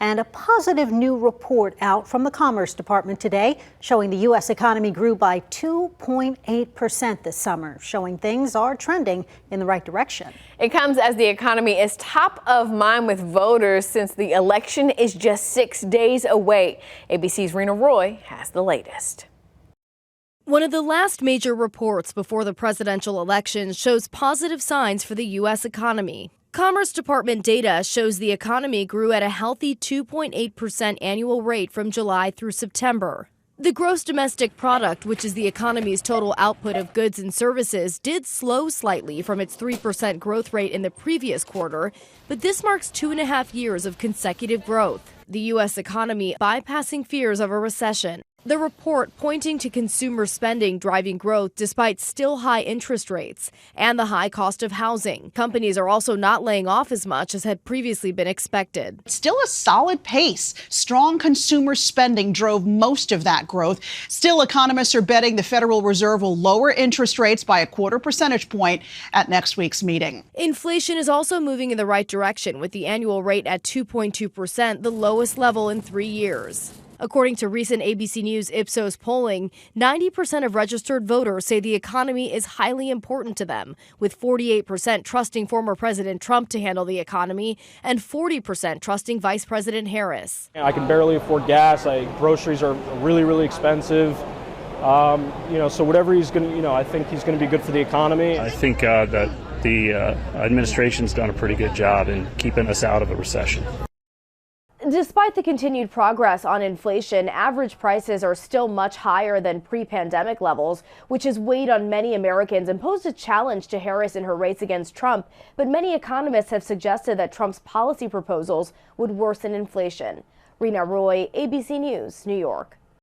And a positive new report out from the Commerce Department today showing the U.S. economy grew by 2.8% this summer, showing things are trending in the right direction. It comes as the economy is top of mind with voters since the election is just 6 days away. ABC's Rena Roy has the latest. One of the last major reports before the presidential election shows positive signs for the U.S. economy. Commerce Department data shows the economy grew at a healthy 2.8% annual rate from July through September. The gross domestic product, which is the economy's total output of goods and services, did slow slightly from its 3% growth rate in the previous quarter, but this marks 2.5 years of consecutive growth. The U.S. economy bypassing fears of a recession. The report pointing to consumer spending driving growth despite still high interest rates and the high cost of housing. Companies are also not laying off as much as had previously been expected. Still a solid pace. Strong consumer spending drove most of that growth. Still, economists are betting the Federal Reserve will lower interest rates by 1/4 percentage point at next week's meeting. Inflation is also moving in the right direction, with the annual rate at 2.2%, the lowest level in 3 years. According to recent ABC News Ipsos polling, 90% of registered voters say the economy is highly important to them, with 48% trusting former President Trump to handle the economy and 40% trusting Vice President Harris. I can barely afford gas. Groceries are really, really expensive. So whatever he's going to, I think he's going to be good for the economy. I think that the administration's done a pretty good job in keeping us out of a recession. Despite the continued progress on inflation, average prices are still much higher than pre-pandemic levels, which has weighed on many Americans and posed a challenge to Harris in her race against Trump. But many economists have suggested that Trump's policy proposals would worsen inflation. Rena Roy, ABC News, New York.